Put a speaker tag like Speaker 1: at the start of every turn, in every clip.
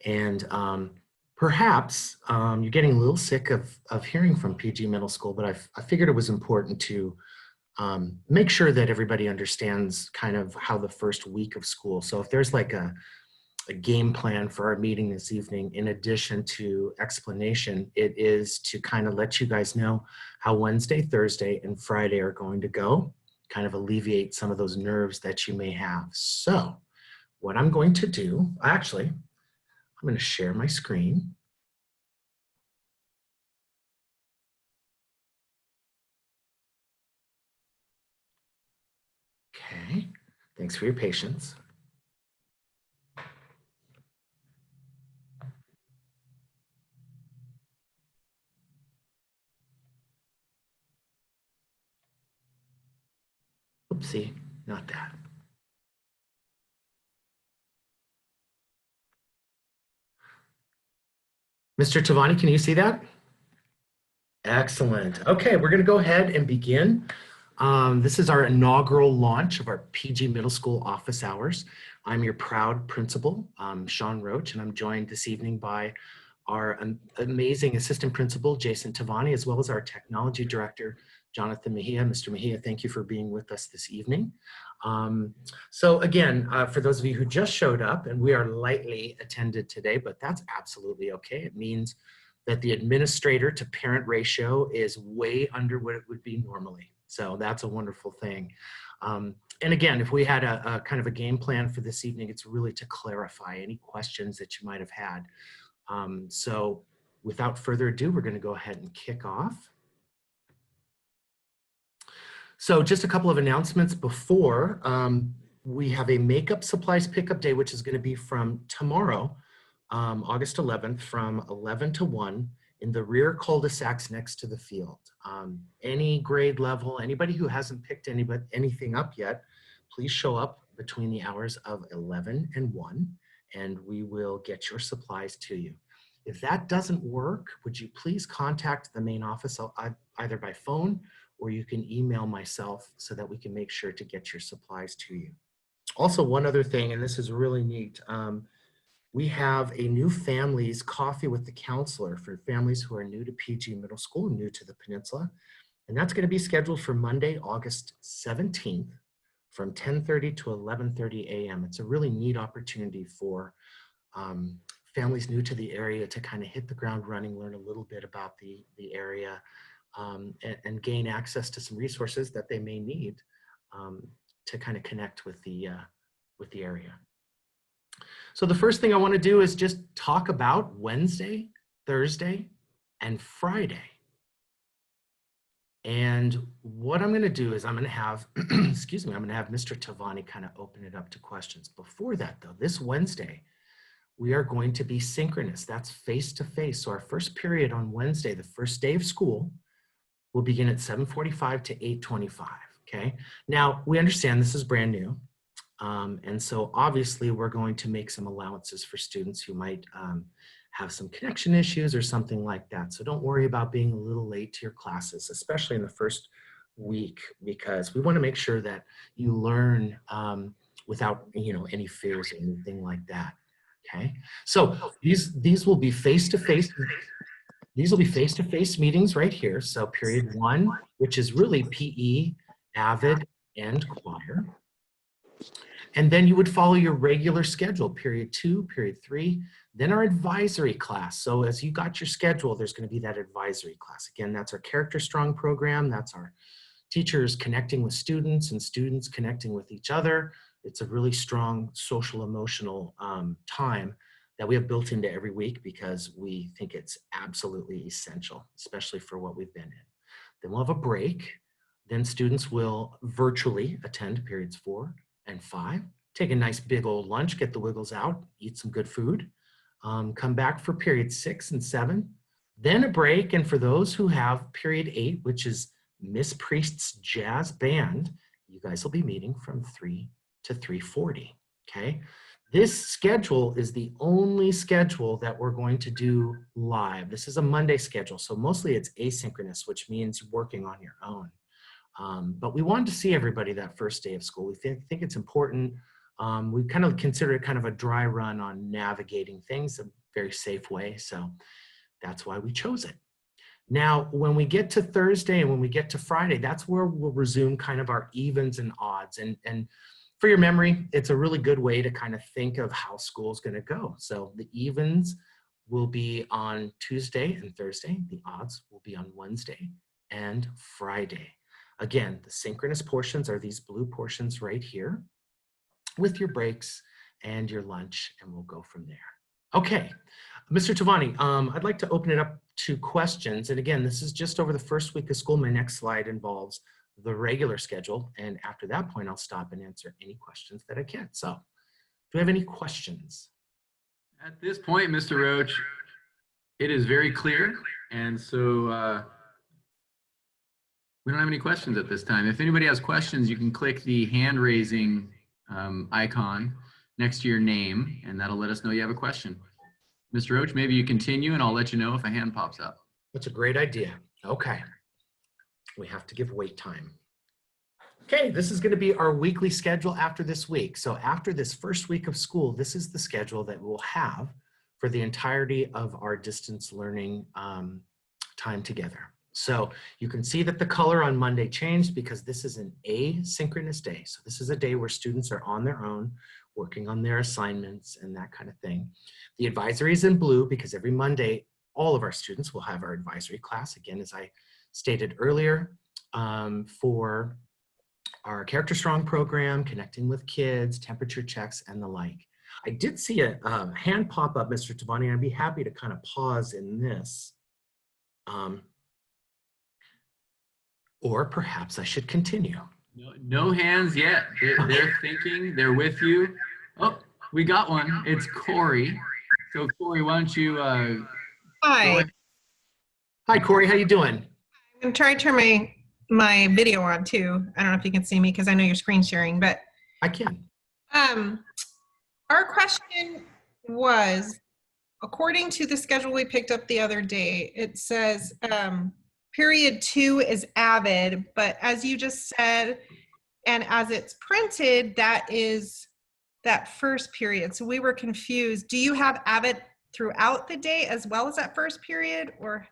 Speaker 1: And perhaps you're getting a little sick of hearing from PG Middle School, but I figured it was important to make sure that everybody understands kind of how the first week of school. So if there's like a game plan for our meeting this evening, in addition to explanation, it is to kind of let you guys know how Wednesday, Thursday, and Friday are going to go, kind of alleviate some of those nerves that you may have. So what I'm going to do, actually, I'm going to share my screen. Okay, thanks for your patience. Oopsie, not that. Mr. Tavani, can you see that? Excellent. Okay, we're going to go ahead and begin. This is our inaugural launch of our PG Middle School office hours. I'm your proud principal, Sean Roach, and I'm joined this evening by our amazing assistant principal, Jason Tavani, as well as our technology director, Jonathan Mejia. Mr. Mejia, thank you for being with us this evening. So again, for those of you who just showed up, and we are lightly attended today, but that's absolutely okay. It means that the administrator to parent ratio is way under what it would be normally. So that's a wonderful thing. And again, if we had a kind of a game plan for this evening, it's really to clarify any questions that you might have had. So without further ado, we're going to go ahead and kick off. So just a couple of announcements before. We have a makeup supplies pickup day, which is going to be from tomorrow, August 11th, from 11 to 1 in the rear cul-de-sacs next to the field. Any grade level, anybody who hasn't picked anything up yet, please show up between the hours of 11 and 1, and we will get your supplies to you. If that doesn't work, would you please contact the main office either by phone, or you can email myself so that we can make sure to get your supplies to you. Also, one other thing, and this is really neat, we have a new families coffee with the counselor for families who are new to PG Middle School, new to the peninsula. And that's going to be scheduled for Monday, August 17th from 10:30 to 11:30 a.m. It's a really neat opportunity for families new to the area to kind of hit the ground running, learn a little bit about the area, and gain access to some resources that they may need to kind of connect with the area. So the first thing I want to do is just talk about Wednesday, Thursday, and Friday. And what I'm going to do is I'm going to have, excuse me, I'm going to have Mr. Tavani kind of open it up to questions. Before that, though, this Wednesday, we are going to be synchronous. That's face-to-face. So our first period on Wednesday, the first day of school, will begin at 7:45 to 8:25. Okay. Now, we understand this is brand new. And so obviously we're going to make some allowances for students who might have some connection issues or something like that. So don't worry about being a little late to your classes, especially in the first week, because we want to make sure that you learn without, any fears or anything like that. Okay. So these will be face-to-face. These will be face-to-face meetings right here. So period 1, which is really PE, AVID, and choir. And then you would follow your regular schedule, period 2, period 3, then our advisory class. So as you got your schedule, there's going to be that advisory class. Again, that's our Character Strong program. That's our teachers connecting with students and students connecting with each other. It's a really strong social emotional time that we have built into every week because we think it's absolutely essential, especially for what we've been in. Then we'll have a break. Then students will virtually attend periods 4 and 5, take a nice big old lunch, get the wiggles out, eat some good food, come back for period 6 and 7, then a break. And for those who have period 8, which is Miss Priest's jazz band, you guys will be meeting from 3 to 3:40, okay? This schedule is the only schedule that we're going to do live. This is a Monday schedule, so mostly it's asynchronous, which means working on your own. But we wanted to see everybody that first day of school. We think it's important We kind of consider it kind of a dry run on navigating things, a very safe way. So that's why we chose it. Now, when we get to Thursday and when we get to Friday, that's where we'll resume kind of our evens and odds. And for your memory, it's a really good way to kind of think of how school's going to go. So the evens will be on Tuesday and Thursday. The odds will be on Wednesday and Friday. Again, the synchronous portions are these blue portions right here with your breaks and your lunch, and we'll go from there. Okay, Mr. Tavani, I'd like to open it up to questions. And again, this is just over the first week of school. My next slide involves the regular schedule. And after that point, I'll stop and answer any questions that I can. So do we have any questions?
Speaker 2: At this point, Mr. Roach, it is very clear. And so we don't have any questions at this time. If anybody has questions, you can click the hand raising icon next to your name, and that'll let us know you have a question. Mr. Roach, maybe you continue and I'll let you know if a hand pops up.
Speaker 1: That's a great idea. Okay. We have to give wait time. Okay, this is going to be our weekly schedule after this week. So after this first week of school, this is the schedule that we'll have for the entirety of our distance learning time together. So you can see that the color on Monday changed because this is an asynchronous day. So this is a day where students are on their own, working on their assignments and that kind of thing. The advisory is in blue because every Monday, all of our students will have our advisory class. Again, as I stated earlier, for our Character Strong program, connecting with kids, temperature checks, and the like. I did see a hand pop up, Mr. Tavani, and I'd be happy to kind of pause in this. Or perhaps I should continue.
Speaker 2: No hands yet. They're thinking, they're with you. Oh, we got one. It's Corey. So Corey, why don't you
Speaker 3: Hi.
Speaker 1: Hi, Corey, how you doing?
Speaker 3: I'm going to try to turn my video on too. I don't know if you can see me because I know you're screen sharing, but
Speaker 1: I can.
Speaker 3: Our question was, according to the schedule we picked up the other day, it says period 2 is Avid, but as you just said, and as it's printed, that is that first period. So we were confused. Do you have Avid throughout the day as well as that first period, or?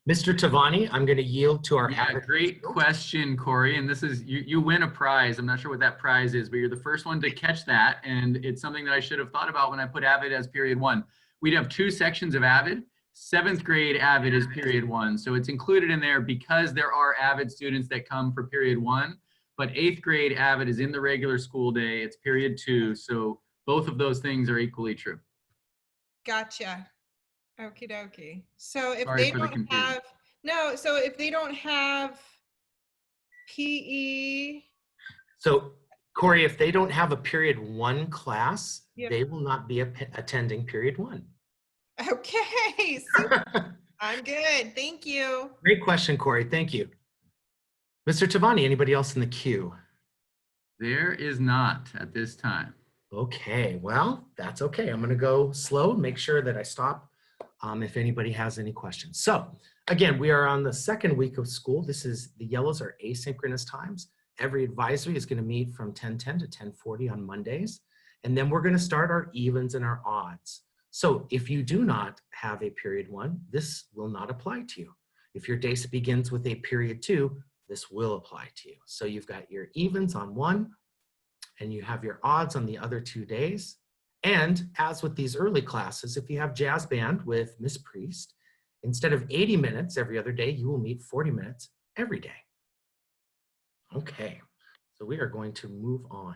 Speaker 1: Mr. Tavani, I'm going to yield to our
Speaker 2: Avid. Great question, Corey. And this is, you win a prize. I'm not sure what that prize is, but you're the first one to catch that. And it's something that I should have thought about when I put Avid as period 1. We'd have 2 sections of Avid. 7th grade Avid is period 1. So it's included in there because there are Avid students that come for period 1. But 8th grade Avid is in the regular school day. It's period 2. So both of those things are equally true.
Speaker 3: Gotcha. Okie dokie. So if
Speaker 2: Sorry
Speaker 3: they
Speaker 2: for the
Speaker 3: don't
Speaker 2: confusion.
Speaker 3: have, no, so if they don't have PE.
Speaker 1: So Corey, if they don't have a period 1 class,
Speaker 3: Yep.
Speaker 1: they will not be attending period 1.
Speaker 3: Okay, super. I'm good. Thank you.
Speaker 1: Great question, Corey. Thank you. Mr. Tavani, anybody else in the queue?
Speaker 2: There is not at this time.
Speaker 1: Okay, well, that's okay. I'm going to go slow and make sure that I stop if anybody has any questions. So again, we are on the 2nd week of school. This is, the yellows are asynchronous times. Every advisory is going to meet from 10:10 to 10:40 on Mondays. And then we're going to start our evens and our odds. So if you do not have a period 1, this will not apply to you. If your day begins with a period 2, this will apply to you. So you've got your evens on 1, and you have your odds on the other 2 days. And as with these early classes, if you have jazz band with Miss Priest, instead of 80 minutes every other day, you will meet 40 minutes every day. Okay, so we are going to move on.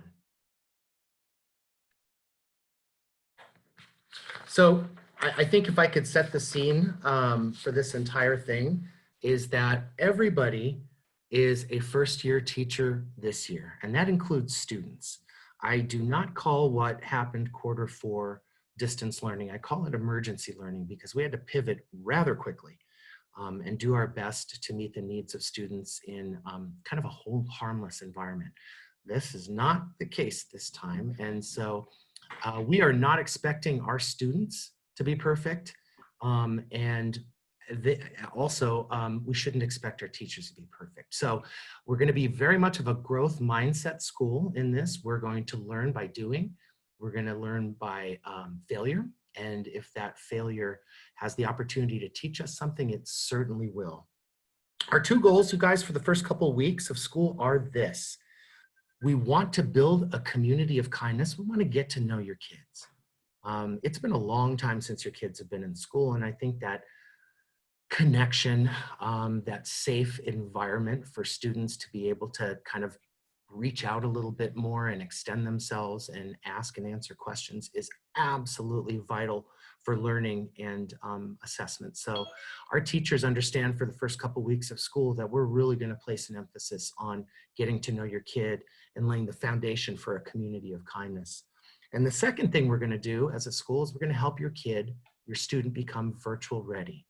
Speaker 1: So I think if I could set the scene for this entire thing, is that everybody is a first-year teacher this year, and that includes students. I do not call what happened quarter 4 distance learning. I call it emergency learning because we had to pivot rather quickly and do our best to meet the needs of students in kind of a whole harmless environment. This is not the case this time, and so we are not expecting our students to be perfect. And also, we shouldn't expect our teachers to be perfect. So we're going to be very much of a growth mindset school in this. We're going to learn by doing. We're going to learn by failure. And if that failure has the opportunity to teach us something, it certainly will. Our two goals, you guys, for the first couple of weeks of school are this. We want to build a community of kindness. We want to get to know your kids. It's been a long time since your kids have been in school, and I think that connection, that safe environment for students to be able to kind of reach out a little bit more and extend themselves and ask and answer questions is absolutely vital for learning and assessment. So our teachers understand for the first couple weeks of school that we're really going to place an emphasis on getting to know your kid and laying the foundation for a community of kindness. And the second thing we're going to do as a school is we're going to help your kid, your student, become virtual ready.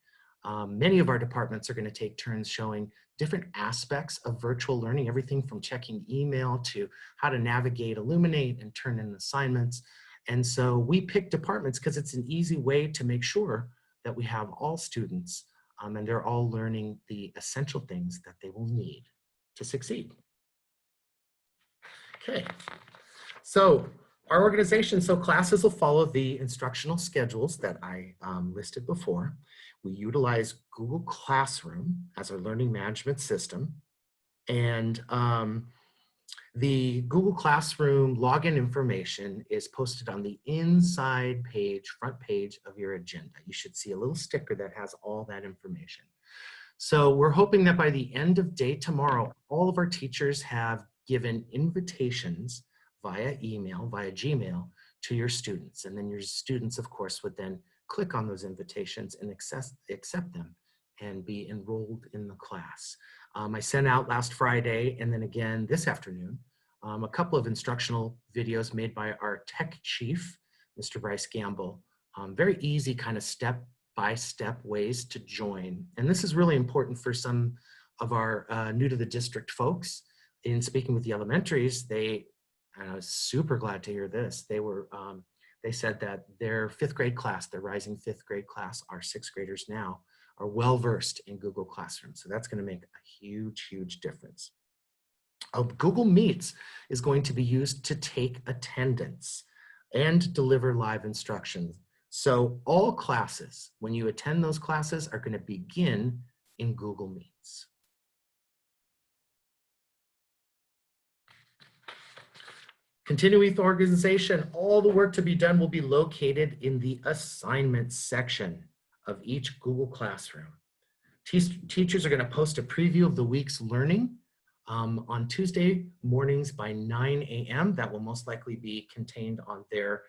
Speaker 1: Many of our departments are going to take turns showing different aspects of virtual learning, everything from checking email to how to navigate Illuminate and turn in assignments. And so we pick departments because it's an easy way to make sure that we have all students and they're all learning the essential things that they will need to succeed. Okay, so our organization, so classes will follow the instructional schedules that I listed before. We utilize Google Classroom as our learning management system. And the Google Classroom login information is posted on the inside page, front page of your agenda. You should see a little sticker that has all that information. So we're hoping that by the end of day tomorrow, all of our teachers have given invitations via email, via Gmail, to your students. And then your students, of course, would then click on those invitations and accept them and be enrolled in the class. I sent out last Friday and then again this afternoon a couple of instructional videos made by our tech chief, Mr. Bryce Gamble. Very easy kind of step-by-step ways to join. And this is really important for some of our new to the district folks. In speaking with the elementaries, and I was super glad to hear this. They said that their fifth grade class, their rising fifth grade class, our sixth graders now, are well versed in Google Classroom. So that's going to make a huge, huge difference. Google Meets is going to be used to take attendance and deliver live instructions. So all classes, when you attend those classes, are going to begin in Google Meets. Continuing with organization, all the work to be done will be located in the assignments section of each Google Classroom. Teachers are going to post a preview of the week's learning on Tuesday mornings by 9 a.m. That will most likely be contained on their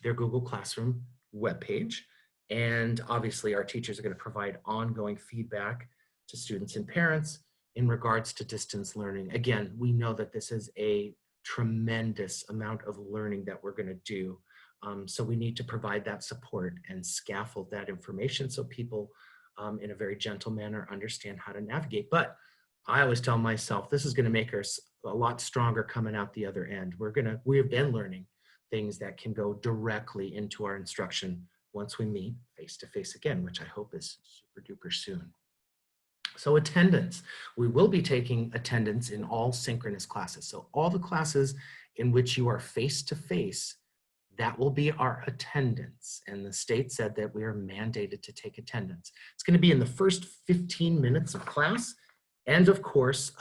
Speaker 1: Google Classroom webpage. And obviously our teachers are going to provide ongoing feedback to students and parents in regards to distance learning. Again, we know that this is a tremendous amount of learning that we're going to do. So we need to provide that support and scaffold that information so people in a very gentle manner understand how to navigate. But I always tell myself this is going to make us a lot stronger coming out the other end. We have been learning things that can go directly into our instruction once we meet face to face again, which I hope is super duper soon. So attendance, we will be taking attendance in all synchronous classes. So all the classes in which you are face to face, that will be our attendance. And the state said that we are mandated to take attendance. It's going to be in the first 15 minutes of class. And of course,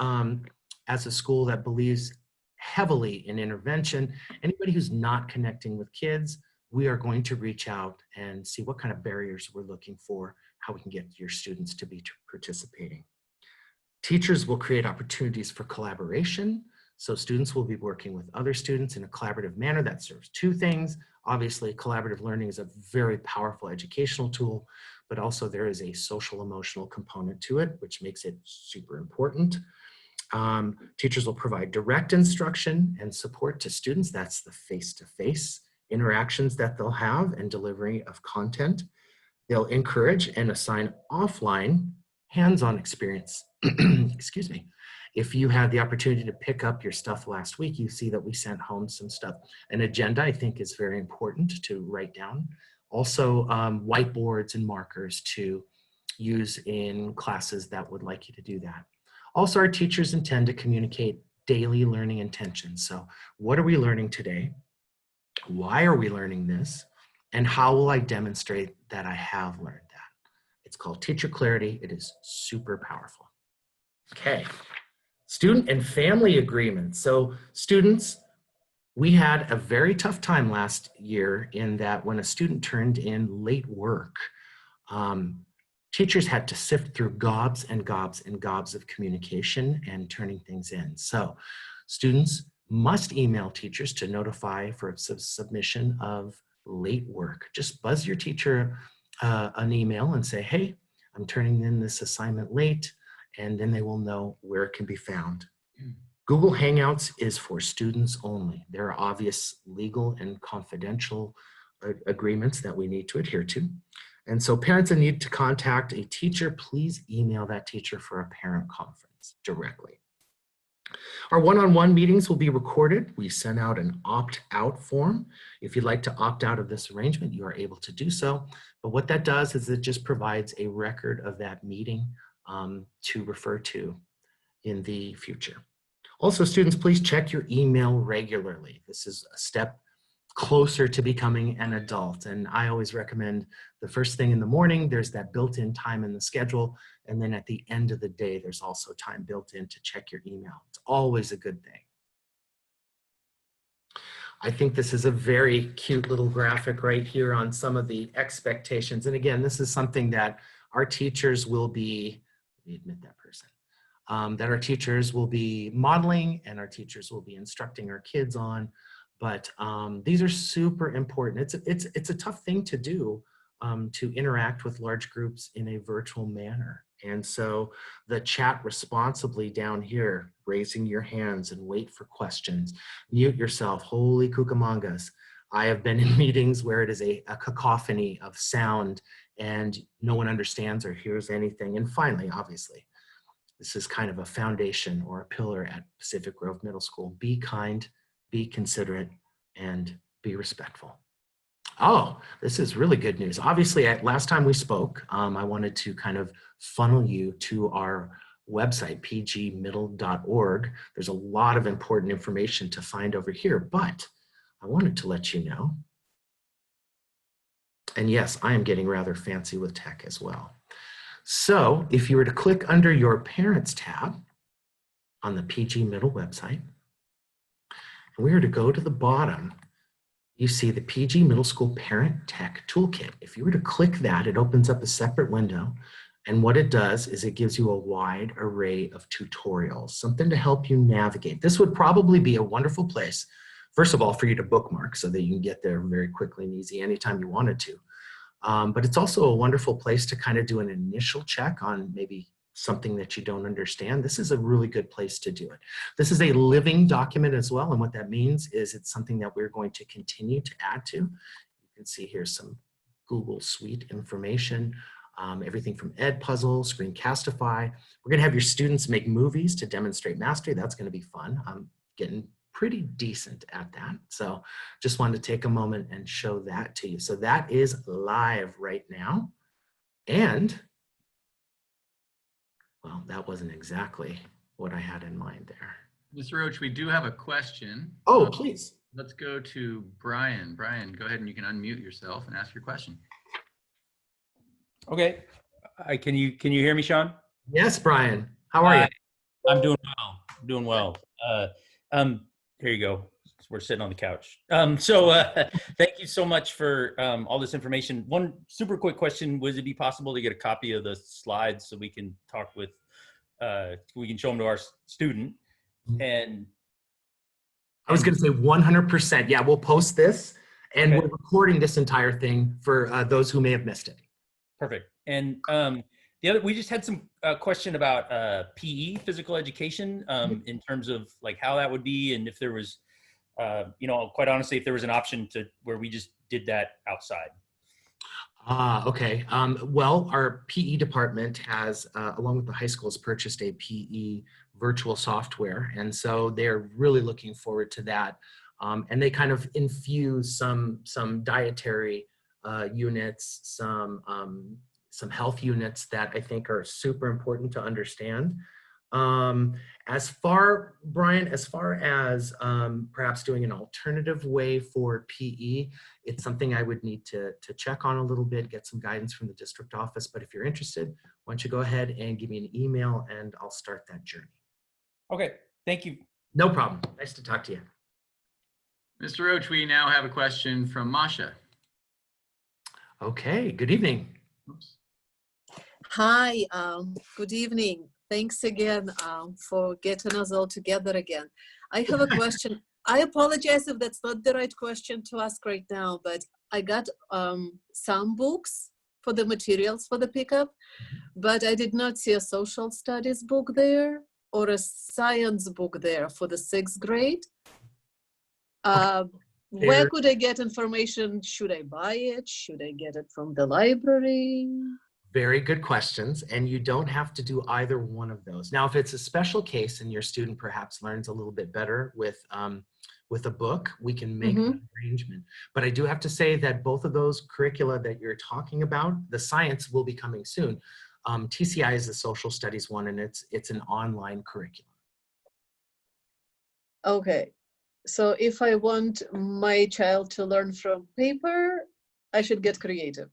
Speaker 1: as a school that believes heavily in intervention, anybody who's not connecting with kids, we are going to reach out and see what kind of barriers we're looking for, how we can get your students to be participating. Teachers will create opportunities for collaboration. So students will be working with other students in a collaborative manner that serves two things. Obviously, collaborative learning is a very powerful educational tool, but also there is a social emotional component to it, which makes it super important. Teachers will provide direct instruction and support to students. That's the face-to-face interactions that they'll have and delivery of content. They'll encourage and assign offline hands-on experience. Excuse me. If you had the opportunity to pick up your stuff last week, you see that we sent home some stuff. An agenda, I think, is very important to write down. Also, whiteboards and markers to use in classes that would like you to do that. Also, our teachers intend to communicate daily learning intentions. So what are we learning today? Why are we learning this? And how will I demonstrate that I have learned that? It's called Teacher Clarity. It is super powerful. Okay, student and family agreements. So students, we had a very tough time last year in that when a student turned in late work, teachers had to sift through gobs and gobs and gobs of communication and turning things in. So students must email teachers to notify for submission of late work. Just buzz your teacher an email and say, hey, I'm turning in this assignment late, and then they will know where it can be found. Google Hangouts is for students only. There are obvious legal and confidential agreements that we need to adhere to. And so parents that need to contact a teacher, please email that teacher for a parent conference directly. Our one-on-one meetings will be recorded. We send out an opt-out form. If you'd like to opt out of this arrangement, you are able to do so. But what that does is it just provides a record of that meeting to refer to in the future. Also, students, please check your email regularly. This is a step closer to becoming an adult. And I always recommend the first thing in the morning, there's that built-in time in the schedule. And then at the end of the day, there's also time built in to check your email. It's always a good thing. I think this is a very cute little graphic right here on some of the expectations. And again, this is something that our teachers will be, let me admit that person, that our teachers will be modeling and our teachers will be instructing our kids on. But these are super important. It's a tough thing to do to interact with large groups in a virtual manner. And so the chat responsibly down here, raising your hands and wait for questions, mute yourself, holy cucamongas. I have been in meetings where it is a cacophony of sound and no one understands or hears anything. And finally, obviously, this is kind of a foundation or a pillar at Pacific Grove Middle School. Be kind, be considerate, and be respectful. Oh, this is really good news. Obviously, last time we spoke, I wanted to kind of funnel you to our website, pgmiddle.org. There's a lot of important information to find over here, but I wanted to let you know. And yes, I am getting rather fancy with tech as well. So if you were to click under your Parents tab on the PG Middle website, and we were to go to the bottom, you see the PG Middle School Parent Tech Toolkit. If you were to click that, it opens up a separate window. And what it does is it gives you a wide array of tutorials, something to help you navigate. This would probably be a wonderful place, first of all, for you to bookmark so that you can get there very quickly and easy anytime you wanted to. But it's also a wonderful place to kind of do an initial check on maybe something that you don't understand. This is a really good place to do it. This is a living document as well. And what that means is it's something that we're going to continue to add to. You can see here some Google Suite information, everything from Edpuzzle, Screencastify. We're gonna have your students make movies to demonstrate mastery. That's gonna be fun. I'm getting pretty decent at that. So just wanted to take a moment and show that to you. So that is live right now. And well, that wasn't exactly what I had in mind there.
Speaker 2: Mr. Roach, we do have a question.
Speaker 1: Oh, please.
Speaker 2: Let's go to Brian. Brian, go ahead and you can unmute yourself and ask your question.
Speaker 4: Okay. Can you hear me, Sean?
Speaker 1: Yes, Brian. How are you?
Speaker 4: I'm doing well. Doing well. Here you go. We're sitting on the couch. Thank you so much for all this information. One super quick question: would it be possible to get a copy of the slides so we can talk with, we can show them to our student? And
Speaker 1: I was going to say 100%. Yeah, we'll post this, and we're recording this entire thing for those who may have missed it.
Speaker 4: Perfect. And the other, we just had some question about PE, physical education, in terms of like how that would be, and if there was, you know, quite honestly, if there was an option to where we just did that outside.
Speaker 1: Okay. Well, our PE department has, along with the high schools, purchased a PE virtual software, and so they're really looking forward to that. And they kind of infuse some dietary units, some some health units that I think are super important to understand. Brian, as far as perhaps doing an alternative way for PE, it's something I would need to check on a little bit, get some guidance from the district office. But if you're interested, why don't you go ahead and give me an email and I'll start that journey.
Speaker 4: Okay, thank you.
Speaker 1: No problem. Nice to talk to you.
Speaker 2: Mr. Roach, we now have a question from Masha.
Speaker 1: Okay, good evening.
Speaker 2: Oops.
Speaker 5: Hi, good evening. Thanks again for getting us all together again. I have a question. I apologize if that's not the right question to ask right now, but I got some books for the materials for the pickup, but I did not see a social studies book there or a science book there for the 6th grade. Where could I get information? Should I buy it? Should I get it from the library?
Speaker 1: Very good questions, and you don't have to do either one of those. Now, if it's a special case and your student perhaps learns a little bit better with a book, we can make an arrangement. But I do have to say that both of those curricula that you're talking about, the science will be coming soon. TCI is the social studies one, and it's an online curriculum.
Speaker 5: Okay, so if I want my child to learn from paper, I should get creative.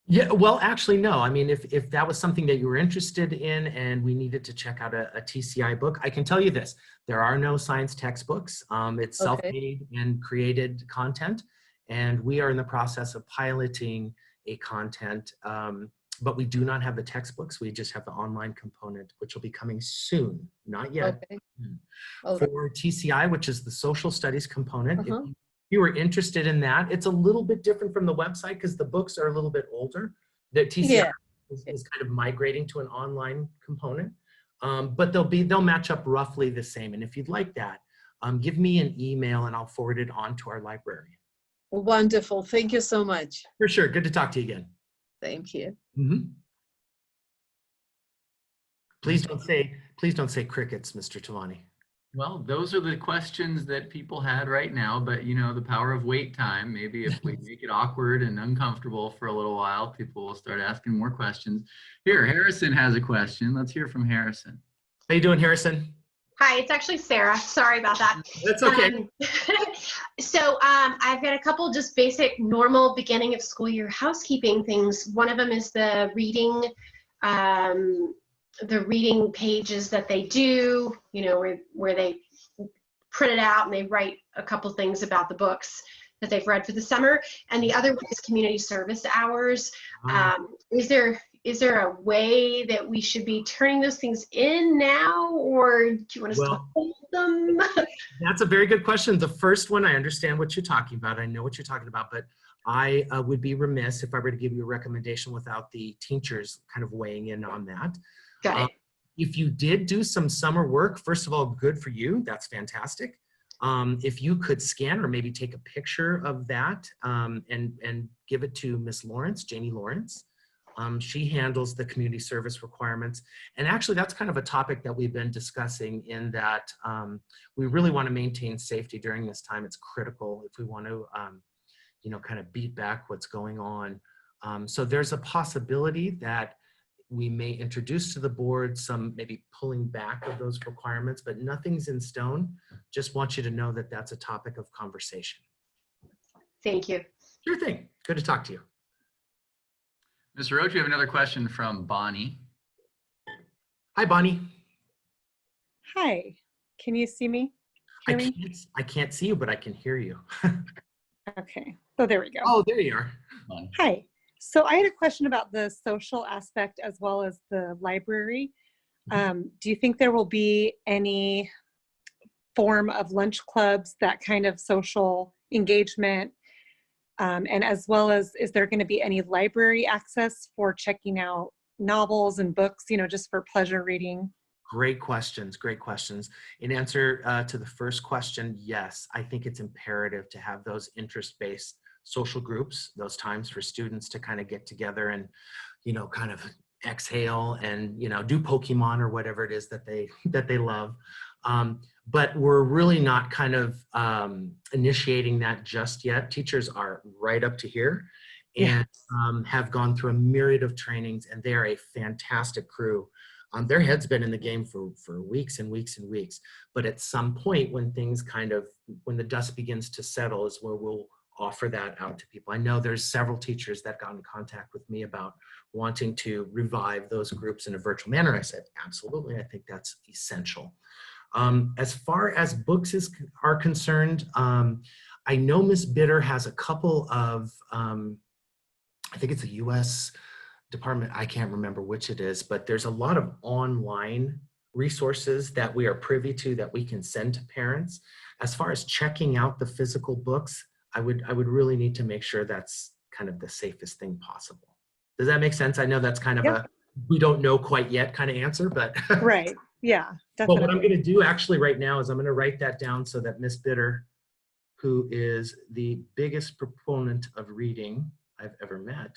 Speaker 1: Yeah, well, actually, no. I mean, if that was something that you were interested in and we needed to check out a TCI book, I can tell you this, there are no science textbooks. It's self-made and created content. And we are in the process of piloting a content, but we do not have the textbooks. We just have the online component, which will be coming soon, not yet.
Speaker 5: Okay.
Speaker 1: For TCI, which is the social studies component, if you were interested in that, it's a little bit different from the website because the books are a little bit older. The TCI is kind of migrating to an online component, but they'll match up roughly the same. And if you'd like that, give me an email and I'll forward it on to our librarian.
Speaker 5: Wonderful. Thank you so much.
Speaker 1: For sure. Good to talk to you again.
Speaker 5: Thank you.
Speaker 1: Please don't say crickets, Mr. Tavani.
Speaker 2: Well, those are the questions that people had right now, but you know, the power of wait time, maybe if we make it awkward and uncomfortable for a little while, people will start asking more questions. Here, Harrison has a question. Let's hear from Harrison.
Speaker 1: How you doing, Harrison?
Speaker 6: Hi, it's actually Sarah. Sorry about that.
Speaker 1: That's okay.
Speaker 6: So I've got a couple just basic normal beginning of school year housekeeping things. One of them is the reading pages that they do, you know, where they print it out and they write a couple things about the books that they've read for the summer. And the other one is community service hours. Is there a way that we should be turning those things in now, or do you want us to hold them?
Speaker 1: That's a very good question. The first one, I understand what you're talking about. I know what you're talking about, but I would be remiss if I were to give you a recommendation without the teachers kind of weighing in on that.
Speaker 6: Got it.
Speaker 1: If you did do some summer work, first of all, good for you. That's fantastic. If you could scan or maybe take a picture of that and give it to Miss Lawrence, Janie Lawrence. She handles the community service requirements. And actually, that's kind of a topic that we've been discussing in that we really want to maintain safety during this time. It's critical if we want to, you know, kind of beat back what's going on. So there's a possibility that we may introduce to the board some maybe pulling back of those requirements, but nothing's in stone. Just want you to know that that's a topic of conversation.
Speaker 6: Thank you.
Speaker 1: Sure thing. Good to talk to you.
Speaker 2: Mr. Roach, we have another question from Bonnie.
Speaker 1: Hi, Bonnie.
Speaker 7: Hi, can you see me? Hear me?
Speaker 1: I can't see you, but I can hear you.
Speaker 7: Okay, so there we go.
Speaker 1: Oh, there you are.
Speaker 2: Bonnie.
Speaker 7: Hi, so I had a question about the social aspect as well as the library. Do you think there will be any form of lunch clubs, that kind of social engagement? And as well as, is there going to be any library access for checking out novels and books, you know, just for pleasure reading?
Speaker 1: Great questions, great questions. In answer to the first question, yes, I think it's imperative to have those interest-based social groups, those times for students to kind of get together and, you know, kind of exhale and, you know, do Pokemon or whatever it is that they love. But we're really not kind of initiating that just yet. Teachers are right up to here. and have gone through a myriad of trainings, and they are a fantastic crew. Their head's been in the game for weeks and weeks and weeks. But at some point when things when the dust begins to settle is where we'll offer that out to people. I know there's several teachers that got in contact with me about wanting to revive those groups in a virtual manner. I said, absolutely, I think that's essential. As far as books are concerned, I know Ms. Bitter has a couple of, I think it's a U.S. department, I can't remember which it is, but there's a lot of online resources that we are privy to that we can send to parents. As far as checking out the physical books, I would really need to make sure that's kind of the safest thing possible. Does that make sense? I know that's kind of a we don't know quite yet kind of answer, but
Speaker 7: Right. Yeah,
Speaker 1: but
Speaker 7: definitely.
Speaker 1: what I'm going to do actually right now is I'm going to write that down so that Miss Bitter, who is the biggest proponent of reading I've ever met,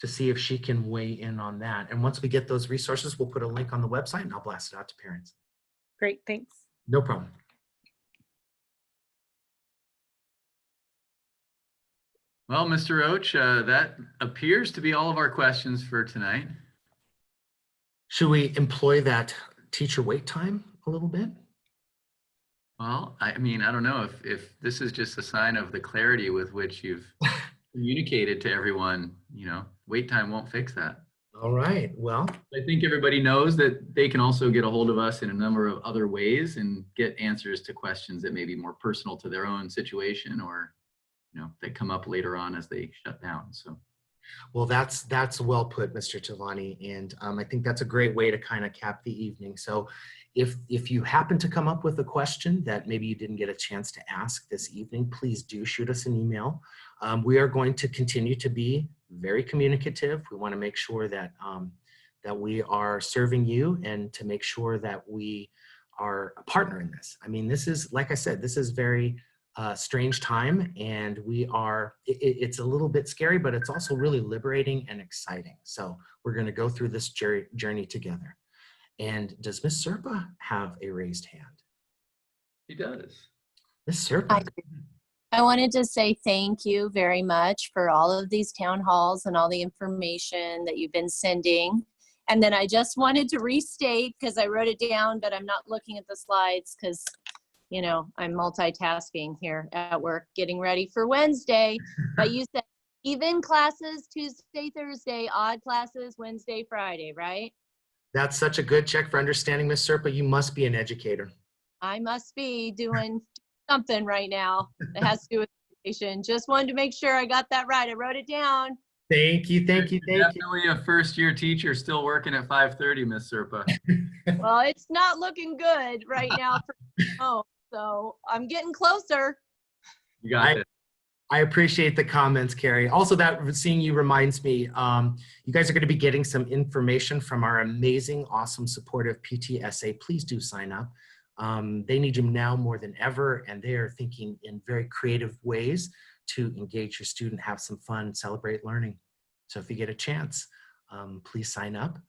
Speaker 1: to see if she can weigh in on that. And once we get those resources, we'll put a link on the website and I'll blast it out to parents.
Speaker 7: Great, thanks.
Speaker 1: No problem.
Speaker 2: Well, Mr. Roach, that appears to be all of our questions for tonight.
Speaker 1: Should we employ that teacher wait time a little bit?
Speaker 2: Well, I mean, I don't know if this is just a sign of the clarity with which you've communicated to everyone, wait time won't fix that.
Speaker 1: All right, well.
Speaker 2: I think everybody knows that they can also get a hold of us in a number of other ways and get answers to questions that may be more personal to their own situation or, that come up later on as they shut down, so.
Speaker 1: Well, that's well put, Mr. Tavani, and I think that's a great way to kind of cap the evening. So if you happen to come up with a question that maybe you didn't get a chance to ask this evening, please do shoot us an email. We are going to continue to be very communicative. We want to make sure that that we are serving you and to make sure that we are a partner in this. I mean, this is, like I said, this is very strange time, and it's a little bit scary, but it's also really liberating and exciting. So we're going to go through this journey together. And does Miss Serpa have a raised hand?
Speaker 2: He does.
Speaker 1: Miss Serpa.
Speaker 8: I wanted to say thank you very much for all of these town halls and all the information that you've been sending. And then I just wanted to restate, because I wrote it down, but I'm not looking at the slides because I'm multitasking here at work, getting ready for Wednesday. But you said even classes Tuesday, Thursday, odd classes Wednesday, Friday, right?
Speaker 1: That's such a good check for understanding, Miss Serpa. You must be an educator.
Speaker 8: I must be doing something right now that has to do with education. Just wanted to make sure I got that right. I wrote it down.
Speaker 1: Thank you, thank you, thank you.
Speaker 2: Definitely a first-year teacher still working at 5:30, Miss Serpa.
Speaker 8: Well, it's not looking good right now for home. So I'm getting closer.
Speaker 2: You got it.
Speaker 1: I appreciate the comments, Carrie. Also, that seeing you reminds me, you guys are going to be getting some information from our amazing, awesome, supportive PTSA. Please do sign up. They need you now more than ever, and they are thinking in very creative ways to engage your student, have some fun, celebrate learning. So if you get a chance, please sign up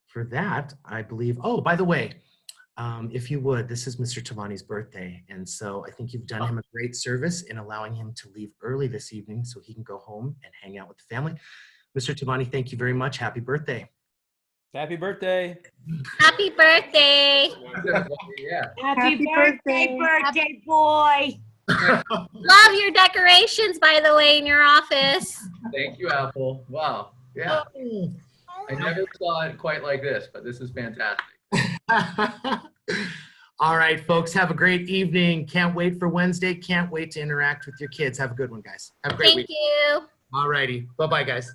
Speaker 1: for that. I believe, oh, by the way, if you would, this is Mr. Tavani's birthday. And so I think you've done him a great service in allowing him to leave early this evening so he can go home and hang out with the family. Mr. Tavani, thank you very much. Happy birthday.
Speaker 4: Happy birthday.
Speaker 9: Happy birthday.
Speaker 2: Yeah.
Speaker 9: Happy birthday, boy. Love your decorations, by the way, in your office.
Speaker 2: Thank you, Apple. Wow. Yeah. I never saw it quite like this, but this is fantastic.
Speaker 1: All right, folks, have a great evening. Can't wait for Wednesday. Can't wait to interact with your kids. Have a good one, guys. Have a great week.
Speaker 9: Thank you.
Speaker 1: All righty. Bye-bye, guys.